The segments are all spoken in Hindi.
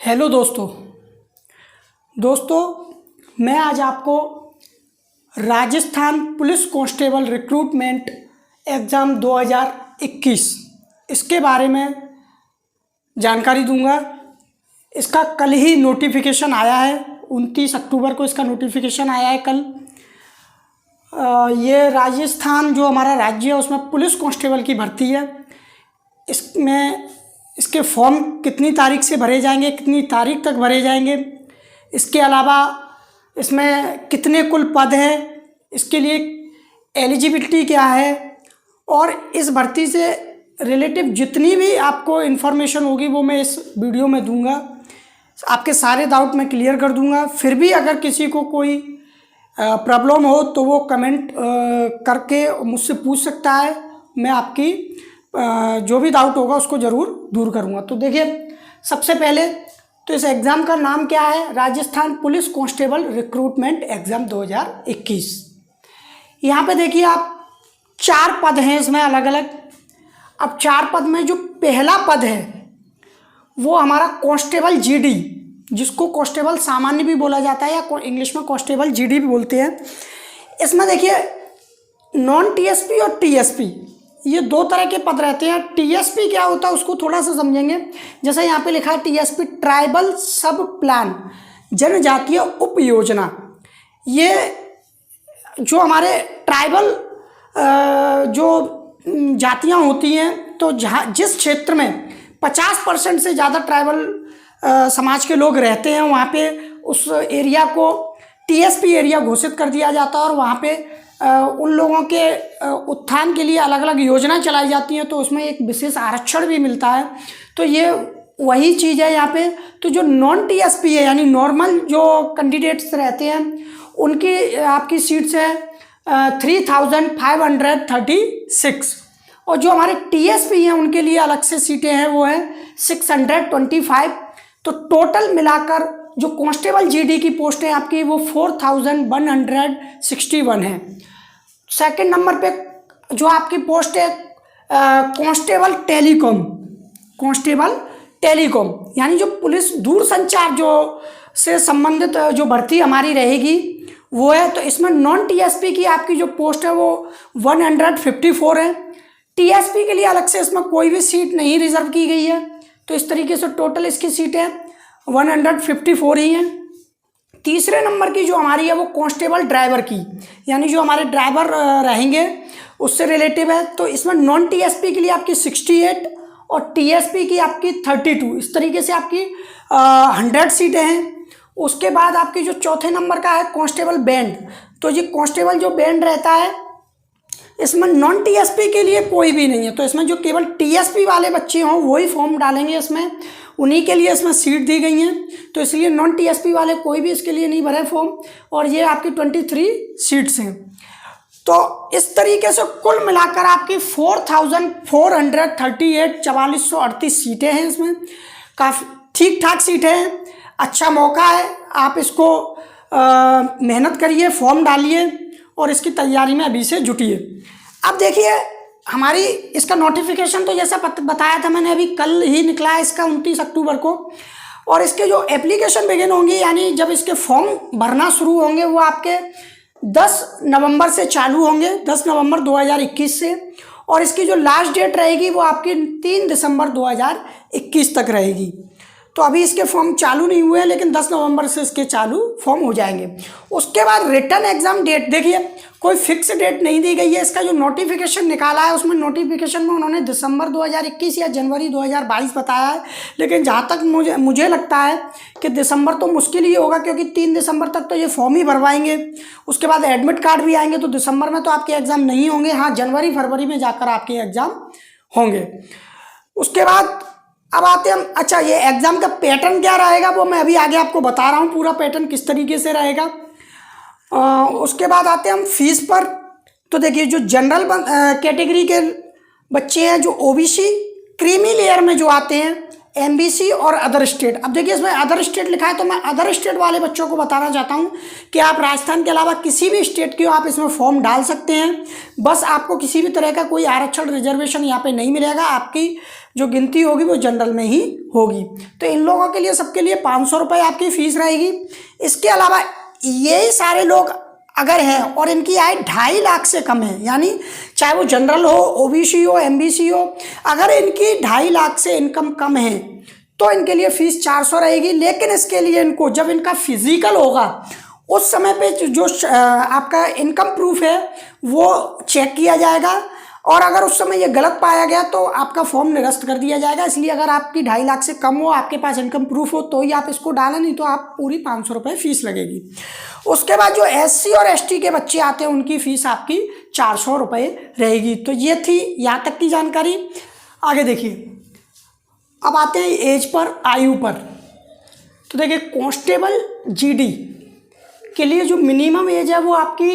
हेलो दोस्तों मैं आज आपको Rajasthan police constable recruitment exam 2021 इसके बारे में जानकारी दूंगा। इसका कल ही नोटिफिकेशन आया है, 29 अक्टूबर को इसका नोटिफिकेशन आया है कल। ये राजस्थान जो हमारा राज्य है उसमें पुलिस कांस्टेबल की भर्ती है। इसमें इसके फॉर्म कितनी तारीख से भरे जाएंगे, कितनी तारीख तक भरे जाएंगे, इसके अलावा इसमें कितने कुल पद हैं, इसके लिए एलिजिबिलिटी क्या है, और इस भर्ती से रिलेटिव जितनी भी आपको इन्फॉर्मेशन होगी वो मैं इस वीडियो में दूंगा। आपके सारे डाउट मैं क्लियर कर दूंगा। फिर भी अगर किसी को कोई प्रॉब्लम हो तो वो कमेंट करके मुझसे पूछ सकता है। मैं आपकी जो भी डाउट होगा उसको ज़रूर दूर करूँगा। तो देखिए, सबसे पहले तो इस एग्ज़ाम का नाम क्या है? Rajasthan police constable recruitment exam 2021। यहाँ पे देखिए आप 4 पद हैं इसमें अलग अलग। अब 4 पद में जो पहला पद है वो हमारा कांस्टेबल जीडी, जिसको कांस्टेबल सामान्य भी बोला जाता है या इंग्लिश में कांस्टेबल जीडी भी बोलते हैं। इसमें देखिए नॉन टीएसपी और टीएसपी, ये 2 तरह के पद रहते हैं। टीएसपी क्या होता है उसको थोड़ा सा समझेंगे। जैसे यहाँ पे लिखा है टीएसपी, ट्राइबल सब प्लान, जनजातीय उप योजना। ये जो हमारे ट्राइबल जो जातियाँ होती हैं, तो जहाँ जिस क्षेत्र में 50% से ज़्यादा ट्राइबल समाज के लोग रहते हैं, वहाँ पे उस एरिया को टीएसपी एरिया घोषित कर दिया जाता है और वहाँ पे उन लोगों के उत्थान के लिए अलग अलग योजना चलाई जाती हैं। तो उसमें एक विशेष आरक्षण भी मिलता है। तो ये वही चीज़ है यहाँ पे। तो जो नॉन टीएसपी है यानी नॉर्मल जो कैंडिडेट्स रहते हैं उनकी आपकी सीट्स है 3536, और जो हमारे टीएसपी हैं उनके लिए अलग से सीटें हैं वो है 625। तो टोटल मिलाकर जो कांस्टेबल जीडी की पोस्ट है आपकी वो 4161 है। सेकंड नंबर पे जो आपकी पोस्ट है कांस्टेबल टेलीकॉम यानी जो पुलिस दूरसंचार जो से संबंधित जो भर्ती हमारी रहेगी वो है। तो इसमें नॉन टीएसपी की आपकी जो पोस्ट है वो 154 है। टीएसपी के लिए अलग से इसमें कोई भी सीट नहीं रिजर्व की गई है। तो इस तरीके से टोटल इसकी सीटें 154 ही हैं। तीसरे नंबर की जो हमारी है वो कांस्टेबल ड्राइवर की, यानी जो हमारे ड्राइवर रहेंगे उससे रिलेटिव है। तो इसमें नॉन टीएसपी के लिए आपकी 68 और टीएसपी की आपकी 32। इस तरीके से आपकी 100 सीटें हैं। उसके बाद आपकी जो चौथे नंबर का है कांस्टेबल बैंड। तो ये कांस्टेबल जो बैंड रहता है इसमें नॉन टीएसपी के लिए कोई भी नहीं है। तो इसमें जो केवल टीएसपी वाले बच्चे हों वही फॉर्म डालेंगे, इसमें उन्हीं के लिए इसमें सीट दी गई हैं। तो इसलिए नॉन टीएसपी वाले कोई भी इसके लिए नहीं भरे फॉर्म। और ये आपकी 23 सीट्स हैं। तो इस तरीके से कुल मिलाकर आपकी 4438 4438 सीटें हैं। इसमें काफ़ी ठीक ठाक सीटें हैं, अच्छा मौका है। आप इसको मेहनत करिए, फॉर्म डालिए और इसकी तैयारी में अभी से जुटिए। अब देखिए हमारी इसका नोटिफिकेशन तो जैसा बताया था मैंने अभी कल ही निकला है इसका 29 अक्टूबर को। और इसके जो एप्लीकेशन बिगिन होंगी यानी जब इसके फॉर्म भरना शुरू होंगे वो आपके 10 नवंबर से चालू होंगे, 10 नवंबर 2021 से। और इसकी जो लास्ट डेट रहेगी वो आपकी 3 दिसंबर 2021 तक रहेगी। तो अभी इसके फॉर्म चालू नहीं हुए हैं लेकिन 10 नवंबर से इसके चालू फॉर्म हो जाएंगे। उसके बाद रिटर्न एग्ज़ाम डेट देखिए कोई फिक्स डेट नहीं दी गई है। इसका जो नोटिफिकेशन निकाला है उसमें नोटिफिकेशन में उन्होंने दिसंबर 2021 या जनवरी 2022 बताया है। लेकिन जहाँ तक मुझे लगता है कि दिसंबर तो मुश्किल ही होगा, क्योंकि 3 दिसंबर तक तो ये फॉर्म ही भरवाएंगे। उसके बाद एडमिट कार्ड भी आएंगे। तो दिसंबर में तो आपके एग्ज़ाम नहीं होंगे, हाँ जनवरी फरवरी में जाकर आपके एग्ज़ाम होंगे। उसके बाद अब आते हम, अच्छा ये एग्ज़ाम का पैटर्न क्या रहेगा वो मैं अभी आगे आपको बता रहा हूँ, पूरा पैटर्न किस तरीके से रहेगा। उसके बाद आते हैं हम फीस पर। तो देखिए जो जनरल कैटेगरी के बच्चे हैं, जो ओबीसी क्रीमी लेयर में जो आते हैं, एमबीसी और अदर स्टेट। अब देखिए इसमें अदर स्टेट लिखा है, तो मैं अदर स्टेट वाले बच्चों को बताना चाहता हूं कि आप राजस्थान के अलावा किसी भी स्टेट की आप इसमें फॉर्म डाल सकते हैं। बस आपको किसी भी तरह का कोई आरक्षण रिजर्वेशन यहाँ पे नहीं मिलेगा, आपकी जो गिनती होगी वो जनरल में ही होगी। तो इन लोगों के लिए सबके लिए 500 रुपये आपकी फ़ीस रहेगी। इसके अलावा यही सारे लोग अगर हैं और इनकी आय 2.5 लाख से कम है, यानी चाहे वो जनरल हो, ओबीसी हो, एमबीसी हो, अगर इनकी 2.5 लाख से इनकम कम है तो इनके लिए फ़ीस 400 रहेगी। लेकिन इसके लिए इनको जब इनका फिजिकल होगा उस समय पे जो आपका इनकम प्रूफ है वो चेक किया जाएगा, और अगर उस समय ये गलत पाया गया तो आपका फॉर्म निरस्त कर दिया जाएगा। इसलिए अगर आपकी 2.5 लाख से कम हो, आपके पास इनकम प्रूफ हो, तो ही आप इसको डालें, नहीं तो आप पूरी 500 रुपये फ़ीस लगेगी। उसके बाद जो एससी और एसटी के बच्चे आते हैं उनकी फ़ीस आपकी 400 रुपये रहेगी। तो ये थी यहाँ तक की जानकारी। आगे देखिए, अब आते हैं एज पर, आयु पर। तो देखिए कांस्टेबल जीडी के लिए जो मिनिमम एज है वो आपकी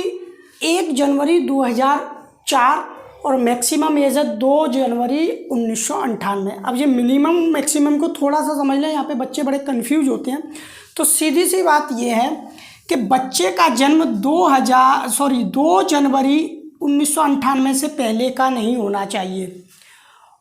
1 जनवरी 2004 और मैक्सिमम एज है 2 जनवरी 1998। अब ये मिनिमम मैक्सिमम को थोड़ा सा समझ लें, यहाँ पे बच्चे बड़े कंफ्यूज होते हैं। तो सीधी सी बात ये है कि बच्चे का जन्म 2 जनवरी 1998 से पहले का नहीं होना चाहिए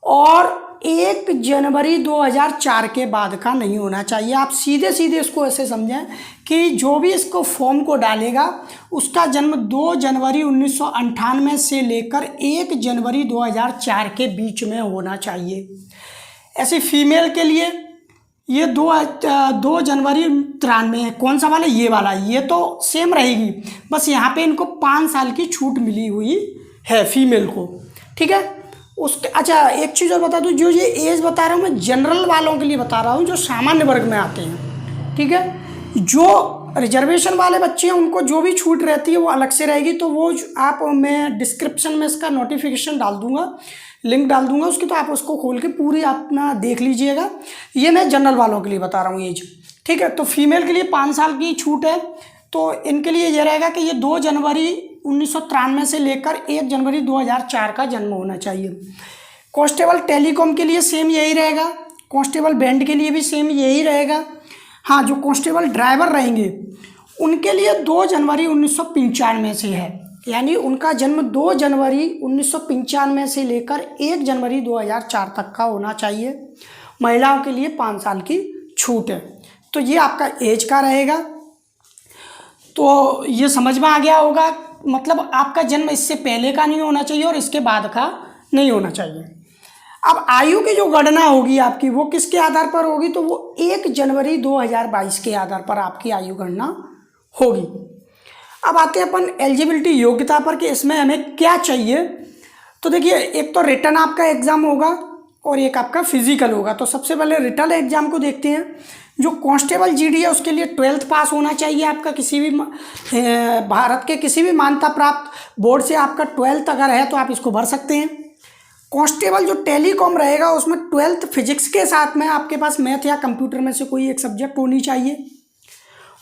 और 1 जनवरी 2004 के बाद का नहीं होना चाहिए। आप सीधे सीधे इसको ऐसे समझें कि जो भी इसको फॉर्म को डालेगा उसका जन्म 2 जनवरी 1998 से लेकर 1 जनवरी 2004 के बीच में होना चाहिए। ऐसे फीमेल के लिए ये 2 जनवरी 93 है। कौन सा वाला? ये वाला। ये तो सेम रहेगी, बस यहाँ पे इनको 5 साल की छूट मिली हुई है फीमेल को, ठीक है। उसके अच्छा एक चीज़ और बता दूँ, जो ये एज बता रहा हूँ मैं जनरल वालों के लिए बता रहा हूँ जो सामान्य वर्ग में आते हैं, ठीक है। जो रिजर्वेशन वाले बच्चे हैं उनको जो भी छूट रहती है वो अलग से रहेगी। तो वो आप, मैं डिस्क्रिप्शन में इसका नोटिफिकेशन डाल दूँगा, लिंक डाल दूँगा उसकी, तो आप उसको खोल के पूरी अपना देख लीजिएगा। ये मैं जनरल वालों के लिए बता रहा हूँ एज, ठीक है। तो फीमेल के लिए 5 साल की छूट है, तो इनके लिए ये रहेगा कि ये 2 जनवरी 1993 से लेकर 1 जनवरी 2004 का जन्म होना चाहिए। कांस्टेबल टेलीकॉम के लिए सेम यही रहेगा, कांस्टेबल बैंड के लिए भी सेम यही रहेगा। हाँ, जो कांस्टेबल ड्राइवर रहेंगे उनके लिए 2 जनवरी 1995 से है, यानी उनका जन्म 2 जनवरी 1995 से लेकर 1 जनवरी 2004 तक का होना चाहिए। महिलाओं के लिए 5 साल की छूट है। तो ये आपका एज का रहेगा। तो ये समझ में आ गया होगा, मतलब आपका जन्म इससे पहले का नहीं होना चाहिए और इसके बाद का नहीं होना चाहिए। अब आयु की जो गणना होगी आपकी वो किसके आधार पर होगी? तो वो 1 जनवरी 2022 के आधार पर आपकी आयु गणना होगी। अब आते हैं अपन एलिजिबिलिटी योग्यता पर कि इसमें हमें क्या चाहिए। तो देखिए, एक तो रिटन आपका एग्ज़ाम होगा और एक आपका फिजिकल होगा। तो सबसे पहले रिटन एग्ज़ाम को देखते हैं। जो कांस्टेबल जीडी है उसके लिए 12th पास होना चाहिए आपका, किसी भी भारत के किसी भी मान्यता प्राप्त बोर्ड से आपका 12th अगर है तो आप इसको भर सकते हैं। कांस्टेबल जो टेलीकॉम रहेगा उसमें 12th फिजिक्स के साथ में आपके पास मैथ या कंप्यूटर में से कोई एक सब्जेक्ट होनी चाहिए।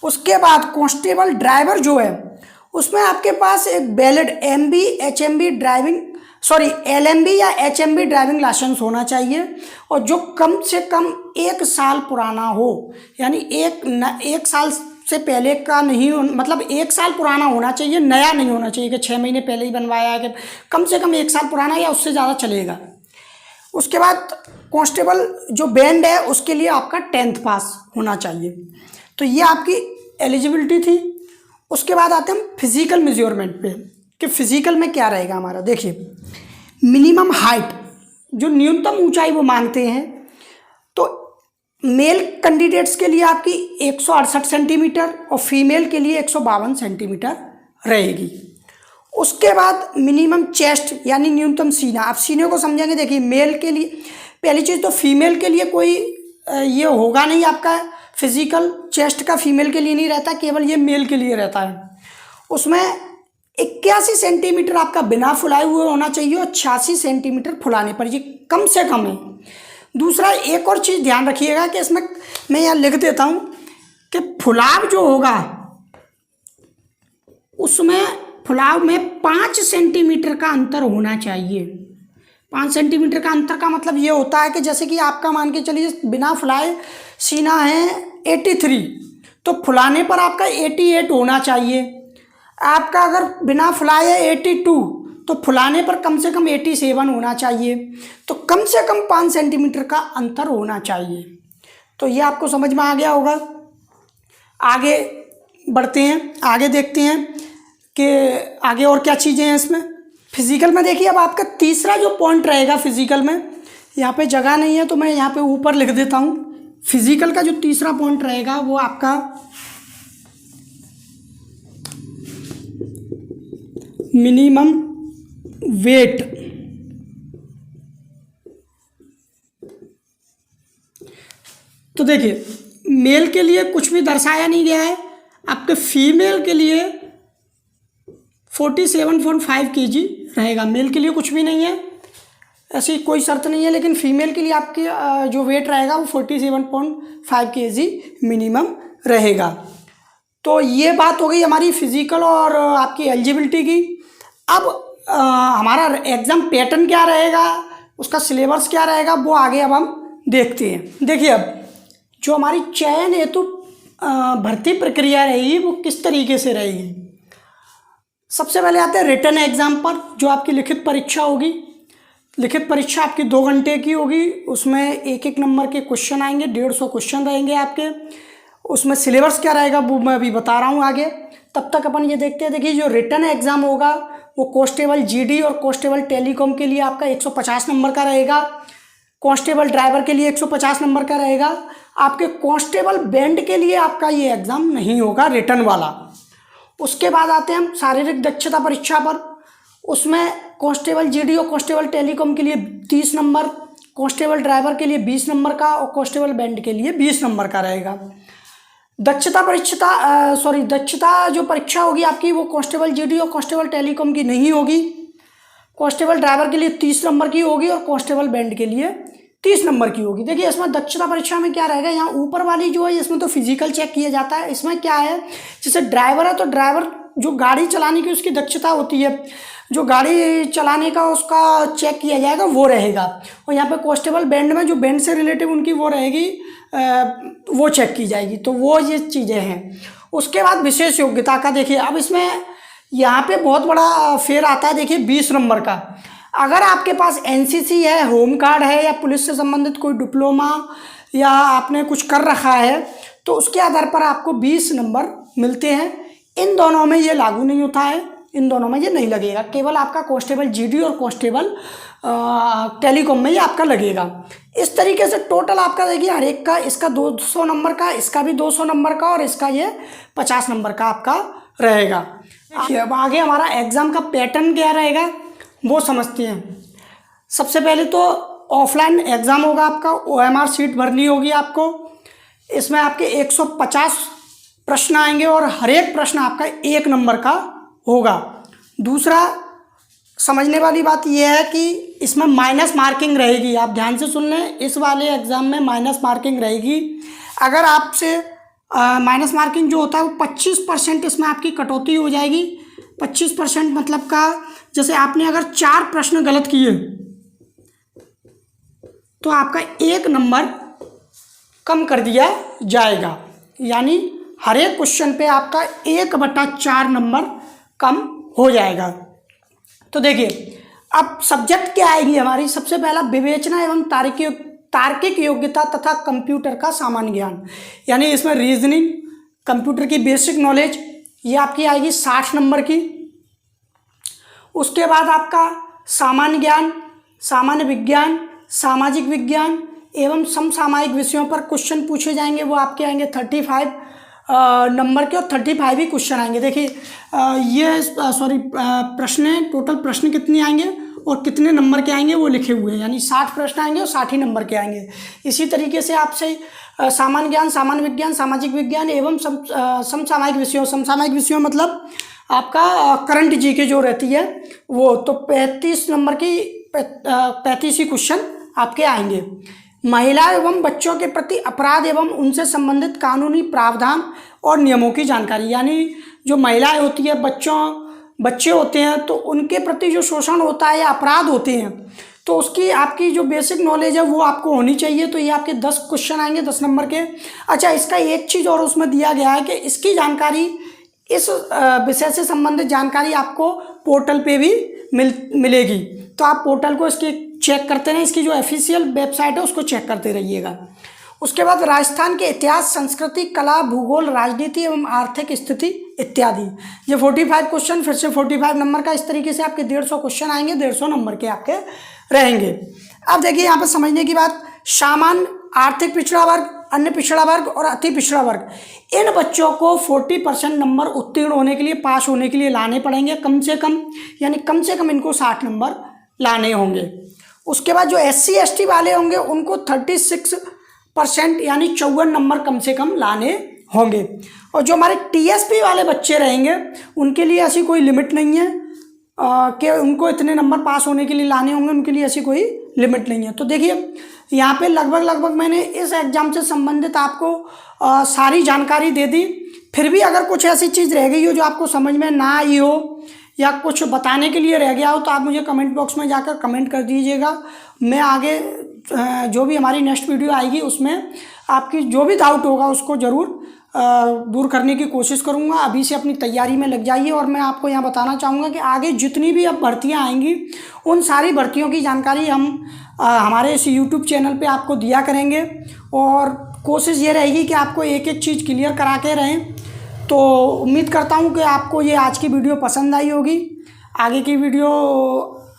उसके बाद कांस्टेबल ड्राइवर जो है उसमें आपके पास एक वैलिड LMB या HMB ड्राइविंग लाइसेंस होना चाहिए, और जो कम से कम 1 साल पुराना हो, यानी एक साल से पहले का नहीं हो, मतलब 1 साल पुराना होना चाहिए, नया नहीं होना चाहिए कि 6 महीने पहले ही बनवाया है, कि कम से कम 1 साल पुराना या उससे ज़्यादा चलेगा। उसके बाद कांस्टेबल जो बैंड है उसके लिए आपका 10th पास होना चाहिए। तो ये आपकी एलिजिबिलिटी थी। उसके बाद आते हैं हम फिजिकल मेजरमेंट पे कि फिजिकल में क्या रहेगा हमारा। देखिए, मिनिमम हाइट, जो न्यूनतम ऊंचाई वो मांगते हैं, तो मेल कैंडिडेट्स के लिए आपकी 168 सेंटीमीटर और फीमेल के लिए 152 सेंटीमीटर रहेगी। उसके बाद मिनिमम चेस्ट यानी न्यूनतम सीना। आप सीने को समझेंगे। देखिए, मेल के लिए पहली चीज़ तो फीमेल के लिए कोई ये होगा नहीं आपका फिजिकल, चेस्ट का फीमेल के लिए नहीं रहता, केवल ये मेल के लिए रहता है। उसमें 81 सेंटीमीटर आपका बिना फुलाए हुए होना चाहिए और 86 सेंटीमीटर फुलाने पर, ये कम से कम है। दूसरा, एक और चीज़ ध्यान रखिएगा कि इसमें मैं यहाँ लिख देता हूँ कि फुलाव जो होगा उसमें फुलाव में 5 सेंटीमीटर का अंतर होना चाहिए। 5 सेंटीमीटर का अंतर का मतलब ये होता है कि जैसे कि आपका मान के चलिए बिना फुलाए सीना है 83, तो फुलाने पर आपका 88 होना चाहिए। आपका अगर बिना फुलाए 82, तो फुलाने पर कम से कम 87 होना चाहिए। तो कम से कम 5 सेंटीमीटर का अंतर होना चाहिए। तो ये आपको समझ में आ गया होगा। आगे बढ़ते हैं, आगे देखते हैं कि आगे और क्या चीज़ें हैं इसमें। फिजिकल में देखिए, अब आपका तीसरा जो पॉइंट रहेगा फिजिकल में, यहाँ पे जगह नहीं है तो मैं यहाँ पे ऊपर लिख देता हूँ। फिजिकल का जो तीसरा पॉइंट रहेगा वो आपका मिनिमम वेट। तो देखिए, मेल के लिए कुछ भी दर्शाया नहीं गया है, आपके फीमेल के लिए 47.5 kg रहेगा। मेल के लिए कुछ भी नहीं है, ऐसी कोई शर्त नहीं है, लेकिन फीमेल के लिए आपकी जो वेट रहेगा वो 47.5 kg मिनिमम रहेगा। तो ये बात हो गई हमारी फिजिकल और आपकी एलिजिबिलिटी की। अब हमारा एग्ज़ाम पैटर्न क्या रहेगा, उसका सिलेबस क्या रहेगा, वो आगे अब हम देखते हैं। देखिए, अब जो हमारी चयन हेतु भर्ती प्रक्रिया रहेगी वो किस तरीके से रहेगी। सबसे पहले आते हैं रिटन एग्ज़ाम पर, जो आपकी लिखित परीक्षा होगी। लिखित परीक्षा आपकी 2 घंटे की होगी। उसमें एक एक नंबर के क्वेश्चन आएंगे, 150 क्वेश्चन रहेंगे आपके। उसमें सिलेबस क्या रहेगा वो मैं अभी बता रहा हूँ आगे। तब तक अपन ये देखते हैं। देखिए, जो रिटन एग्ज़ाम होगा वो कांस्टेबल जीडी और कांस्टेबल टेलीकॉम के लिए आपका 150 नंबर का रहेगा। कांस्टेबल ड्राइवर के लिए 150 नंबर का रहेगा। आपके कांस्टेबल बैंड के लिए आपका ये एग्ज़ाम नहीं होगा रिटन वाला। उसके बाद आते हैं हम शारीरिक दक्षता परीक्षा पर। उसमें कांस्टेबल जीडी और कांस्टेबल टेलीकॉम के लिए 30 नंबर, कांस्टेबल ड्राइवर के लिए 20 नंबर का और कांस्टेबल बैंड के लिए 20 नंबर का रहेगा। दक्षता जो परीक्षा होगी आपकी वो कांस्टेबल जीडी और कांस्टेबल टेलीकॉम की नहीं होगी। कांस्टेबल ड्राइवर के लिए 30 नंबर की होगी और कांस्टेबल बैंड के लिए 30 नंबर की होगी। देखिए, इसमें दक्षता परीक्षा में क्या रहेगा, यहाँ ऊपर वाली जो है इसमें तो फिजिकल चेक किया जाता है। इसमें क्या है, जैसे ड्राइवर है तो ड्राइवर जो गाड़ी चलाने की उसकी दक्षता होती है, जो गाड़ी चलाने का उसका चेक किया जाएगा वो रहेगा। और यहाँ पे कांस्टेबल बैंड में जो बैंड से रिलेटिव उनकी वो रहेगी, वो चेक की जाएगी। तो वो ये चीज़ें हैं। उसके बाद विशेष योग्यता का देखिए, अब इसमें यहाँ पे बहुत बड़ा फेर आता है। देखिए, 20 नंबर का, अगर आपके पास एनसीसी है, होम गार्ड है या पुलिस से संबंधित कोई डिप्लोमा या आपने कुछ कर रखा है तो उसके आधार पर आपको 20 नंबर मिलते हैं। इन दोनों में ये लागू नहीं होता है, इन दोनों में ये नहीं लगेगा। केवल आपका कांस्टेबल जीडी और कांस्टेबल टेलीकॉम में ये आपका लगेगा। इस तरीके से टोटल आपका देखिए हर एक का, इसका 200 नंबर का, इसका भी 200 नंबर का और इसका ये 50 नंबर का आपका रहेगा। देखिए, अब आगे हमारा एग्ज़ाम का पैटर्न क्या रहेगा वो समझते हैं। सबसे पहले तो ऑफलाइन एग्ज़ाम होगा आपका, OMR शीट भरनी होगी आपको। इसमें आपके 150 प्रश्न आएंगे और हर एक प्रश्न आपका 1 नंबर का होगा। दूसरा समझने वाली बात यह है कि इसमें माइनस मार्किंग रहेगी। आप ध्यान से सुन लें, इस वाले एग्ज़ाम में माइनस मार्किंग रहेगी। अगर आपसे माइनस मार्किंग जो होता है वो 25% इसमें आपकी कटौती हो जाएगी। 25% मतलब का, जैसे आपने अगर 4 प्रश्न गलत किए तो आपका 1 नंबर कम कर दिया जाएगा। यानी हर एक क्वेश्चन पे आपका 1/4 नंबर कम हो जाएगा। तो देखिए, अब सब्जेक्ट क्या आएगी हमारी। सबसे पहला विवेचना एवं तार्किक योग्यता तथा कंप्यूटर का सामान्य ज्ञान, यानी इसमें रीजनिंग, कंप्यूटर की बेसिक नॉलेज, ये आपकी आएगी 60 नंबर की। उसके बाद आपका सामान्य ज्ञान, सामान्य विज्ञान, सामाजिक विज्ञान एवं समसामयिक विषयों पर क्वेश्चन पूछे जाएंगे। वो आपके आएंगे 35 नंबर के और 35 ही क्वेश्चन आएंगे। देखिए, ये प्रश्न, टोटल प्रश्न कितने आएंगे और कितने नंबर के आएंगे वो लिखे हुए हैं। यानी 60 प्रश्न आएंगे और 60 ही नंबर के आएंगे। इसी तरीके से आपसे सामान्य ज्ञान, सामान्य विज्ञान, सामाजिक विज्ञान एवं समसामयिक विषयों मतलब आपका करंट जीके जो रहती है वो, तो 35 नंबर की 35 ही क्वेश्चन आपके आएंगे। महिला एवं बच्चों के प्रति अपराध एवं उनसे संबंधित कानूनी प्रावधान और नियमों की जानकारी, यानी जो महिलाएं होती है, बच्चे होते हैं, तो उनके प्रति जो शोषण होता है या अपराध होते हैं तो उसकी आपकी जो बेसिक नॉलेज है वो आपको होनी चाहिए। तो ये आपके 10 क्वेश्चन आएंगे 10 नंबर के। अच्छा, इसका एक चीज़ और उसमें दिया गया है कि इसकी जानकारी, इस विषय से संबंधित जानकारी आपको पोर्टल पे भी मिलेगी। तो आप पोर्टल को इसकी चेक करते रहें, इसकी जो ऑफिशियल वेबसाइट है उसको चेक करते रहिएगा। उसके बाद राजस्थान के इतिहास, संस्कृति, कला, भूगोल, राजनीति एवं आर्थिक स्थिति इत्यादि। ये 45 क्वेश्चन, फिर से 45 नंबर का। इस तरीके से आपके 150 क्वेश्चन आएंगे, 150 नंबर के आपके रहेंगे। अब देखिए यहाँ पर समझने की बात, सामान्य, आर्थिक पिछड़ा वर्ग, अन्य पिछड़ा वर्ग और अति पिछड़ा वर्ग, इन बच्चों को 40% नंबर उत्तीर्ण होने के लिए, पास होने के लिए लाने पड़ेंगे कम से कम, यानी कम से कम इनको 60 नंबर लाने होंगे। उसके बाद जो SC ST वाले होंगे उनको 36% यानी 54 नंबर कम से कम लाने होंगे। और जो हमारे TSP वाले बच्चे रहेंगे उनके लिए ऐसी कोई लिमिट नहीं है कि उनको इतने नंबर पास होने के लिए लाने होंगे, उनके लिए ऐसी कोई लिमिट नहीं है। तो देखिए यहाँ पे लगभग मैंने इस एग्ज़ाम से संबंधित आपको सारी जानकारी दे दी। फिर भी अगर कुछ ऐसी चीज़ रह गई हो जो आपको समझ में ना आई हो या कुछ बताने के लिए रह गया हो तो आप मुझे कमेंट बॉक्स में जाकर कमेंट कर दीजिएगा। मैं आगे जो भी हमारी नेक्स्ट वीडियो आएगी उसमें आपकी जो भी डाउट होगा उसको ज़रूर दूर करने की कोशिश करूंगा। अभी से अपनी तैयारी में लग जाइए। और मैं आपको यहाँ बताना चाहूँगा कि आगे जितनी भी अब भर्तियाँ आएंगी उन सारी भर्तियों की जानकारी हम हमारे इस YouTube चैनल पे आपको दिया करेंगे। और कोशिश ये रहेगी कि आपको एक एक चीज़ क्लियर करा के रहें। तो उम्मीद करता हूँ कि आपको ये आज की वीडियो पसंद आई होगी। आगे की वीडियो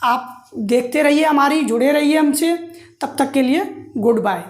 आप देखते रहिए, हमारी जुड़े रहिए हमसे। तब तक के लिए गुड बाय।